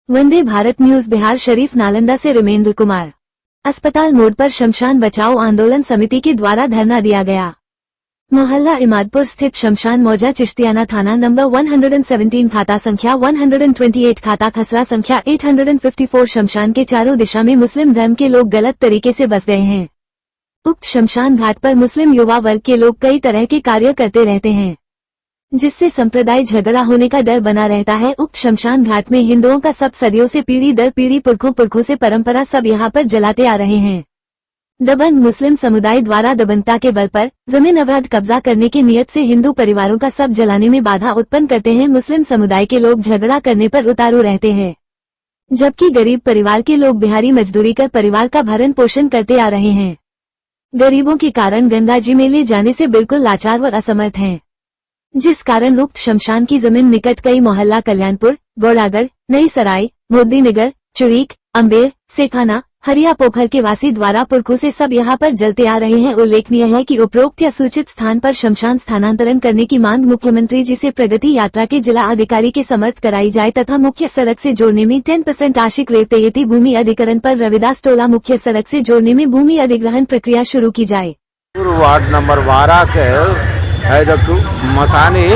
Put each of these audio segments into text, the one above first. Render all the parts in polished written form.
Vande Bharat news Bihar Sharif Nalanda से रिमेंद्र कुमार। अस्पताल मोड़ पर शमशान बचाओ आंदोलन समिति के द्वारा धरना दिया गया। मोहल्ला इमादपुर स्थित शमशान मौजा चिश्तियाना थाना नंबर 117 खाता संख्या 128 खाता खसरा संख्या 854 शमशान के चारों दिशा में मुस्लिम धर्म के लोग गलत तरीके से बस गए हैं। उक्त शमशान घाट पर मुस्लिम युवा वर्ग के लोग कई तरह के कार्य करते रहते हैं, जिससे संप्रदाय झगड़ा होने का डर बना रहता है। उक्त शमशान घाट में हिंदुओं का सब सदियों से पीढ़ी दर पीढ़ी पुरखों से परंपरा सब यहाँ पर जलाते आ रहे हैं। दबंग मुस्लिम समुदाय द्वारा दबंगता के बल पर जमीन अवैध कब्जा करने की नियत से हिंदू परिवारों का सब जलाने में बाधा उत्पन्न करते हैं। मुस्लिम समुदाय के लोग झगड़ा करने पर उतारू रहते हैं, जबकि गरीब परिवार के लोग बिहारी मजदूरी कर परिवार का भरण पोषण करते आ रहे हैं। गरीबों के कारण गंगा जी में ले जाने से बिल्कुल लाचार व असमर्थ हैं, जिस कारण उक्त शमशान की जमीन निकट कई मोहल्ला कल्याणपुर, गौड़ागढ़, नई सराय, मोदीनगर, चुरीक, अम्बेर, सेखाना, हरिया पोखर के वासी द्वारा पुरखों से सब यहाँ पर जलते आ रहे हैं। उल्लेखनीय है कि उपरोक्त या सूचित स्थान पर शमशान स्थानांतरण करने की मांग मुख्यमंत्री जी से प्रगति यात्रा के जिला अधिकारी के समर्थ कराई जाए तथा मुख्य सड़क से जोड़ने में 10% आशिक रेवतेयती भूमि अधिकरण पर रविदास टोला मुख्य सड़क से जोड़ने में भूमि अधिग्रहण प्रक्रिया शुरू की जाए। वार्ड नंबर 12 के है जो मसानी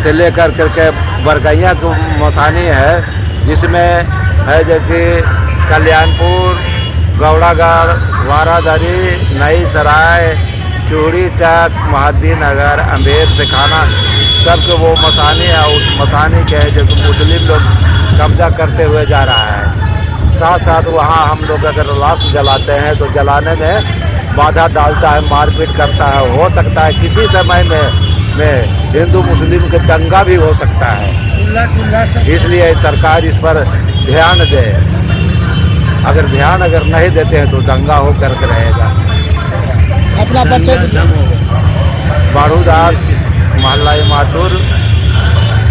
से लेकर करके बरगैया को मसानी है, जिसमें है जो कि कल्याणपुर, गौड़ागढ़, वारादरी, नई सराय, चूड़ी चक, मोदीनगर, अम्बेर, सेखाना सबके वो मसानी है। उस मसानी के जो मुस्लिम लोग कब्जा करते हुए जा रहा है। साथ साथ वहाँ हम लोग अगर लाश जलाते हैं तो जलाने में बाधा डालता है, मारपीट करता है। हो सकता है किसी समय में हिंदू मुस्लिम के दंगा भी हो सकता है, इसलिए सरकार इस पर ध्यान दे। अगर ध्यान नहीं देते हैं तो दंगा हो करके रहेगा। अपना परिचय। बारूदास, मोहल्ला इमादपुर,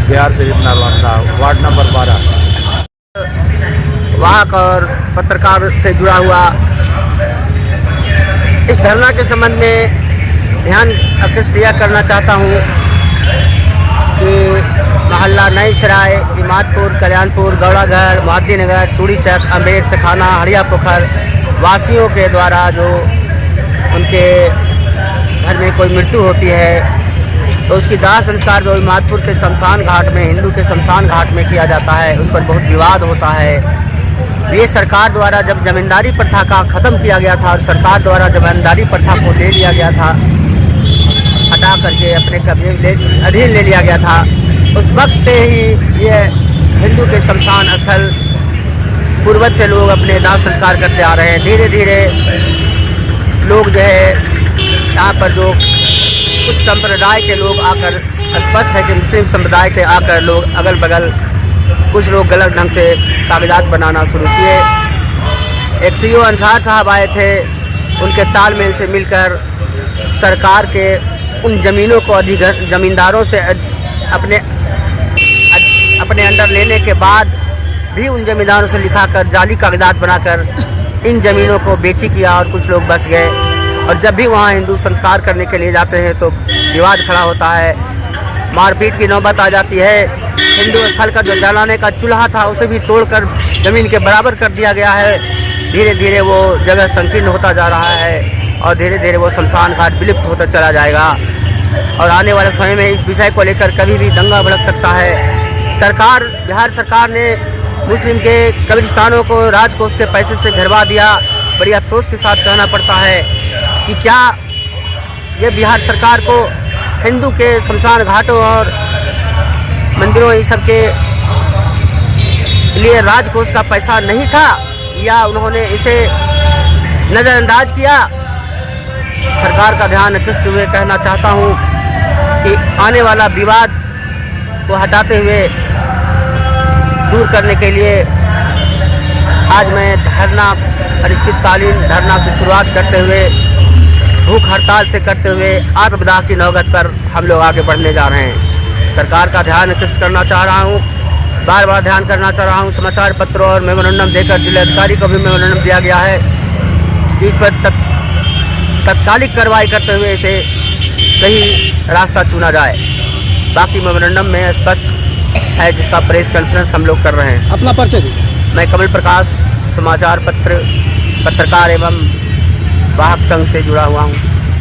बिहार शरीफ नालंदा, वार्ड नंबर 12। वाहक और पत्रकार से जुड़ा हुआ इस धरना के संबंध में ध्यान आकृष्ट करना चाहता हूँ कि मोहल्ला नई सराय, इमादपुर, कल्याणपुर, गौड़ागढ़, मोदीनगर, चूड़ी चक, अम्बेर, सेखाना, हरिया पोखर वासियों के द्वारा जो उनके घर में कोई मृत्यु होती है तो उसकी दाह संस्कार जो इमादपुर के शमशान घाट में, हिंदू के शमशान घाट में किया जाता है, उस पर बहुत विवाद होता है। ये सरकार द्वारा जब जमींदारी प्रथा का ख़त्म किया गया था और सरकार द्वारा जमींदारी प्रथा को ले लिया गया था, हटा करके अपने कब्जे अधीन ले लिया गया था, उस वक्त से ही ये हिंदू के शमशान स्थल पूर्वज से लोग अपने दाह संस्कार करते आ रहे हैं। धीरे धीरे लोग जो है यहाँ पर जो कुछ संप्रदाय के लोग आकर, स्पष्ट है कि मुस्लिम संप्रदाय के आकर लोग अगल बगल कुछ लोग गलत ढंग से कागजात बनाना शुरू किए। एक सीओ अंसार साहब आए थे, उनके तालमेल से मिलकर सरकार के उन ज़मीनों को ज़मींदारों से अपने अंडर लेने के बाद भी उन ज़मींदारों से लिखाकर जाली कागजात बनाकर इन ज़मीनों को बेची किया और कुछ लोग बस गए। और जब भी वहाँ हिंदू संस्कार करने के लिए जाते हैं तो विवाद खड़ा होता है, मारपीट की नौबत आ जाती है। हिंदू स्थल का जो जलाने का चूल्हा था उसे भी तोड़कर ज़मीन के बराबर कर दिया गया है। धीरे धीरे वो जगह संकीर्ण होता जा रहा है और धीरे धीरे वो शमशान घाट विलुप्त होता चला जाएगा और आने वाले समय में इस विषय को लेकर कभी भी दंगा भड़क सकता है। बिहार सरकार ने मुस्लिम के कब्रिस्तानों को राजकोष के पैसे से घरवा दिया। बड़ी अफसोस के साथ कहना पड़ता है कि क्या ये बिहार सरकार को हिंदू के शमशान घाटों और मंदिरों ये सब के लिए राजकोष का पैसा नहीं था या उन्होंने इसे नज़रअंदाज किया। सरकार का ध्यान आकृष्ट हुए कहना चाहता हूँ कि आने वाला विवाद को हटाते हुए दूर करने के लिए आज मैं धरना, अनिश्चितकालीन धरना से शुरुआत करते हुए, भूख हड़ताल से करते हुए आत्मदाह की नौबत पर हम लोग आगे बढ़ने जा रहे हैं। सरकार का ध्यान आकृष्ट करना चाह रहा हूँ, बार बार ध्यान करना चाह रहा हूँ। समाचार पत्रों और मेमोरेंडम देकर जिलाधिकारी को भी मेमोरेंडम दिया गया है कि इस पर तत्कालिक कार्रवाई करते हुए इसे सही रास्ता चुना जाए। बाकी मेमोरेंडम में स्पष्ट है जिसका प्रेस कॉन्फ्रेंस हम लोग कर रहे हैं। अपना परिचय दीजिए। मैं कमल प्रकाश समाचार पत्रकार एवं वाहक संघ से जुड़ा हुआ हूँ।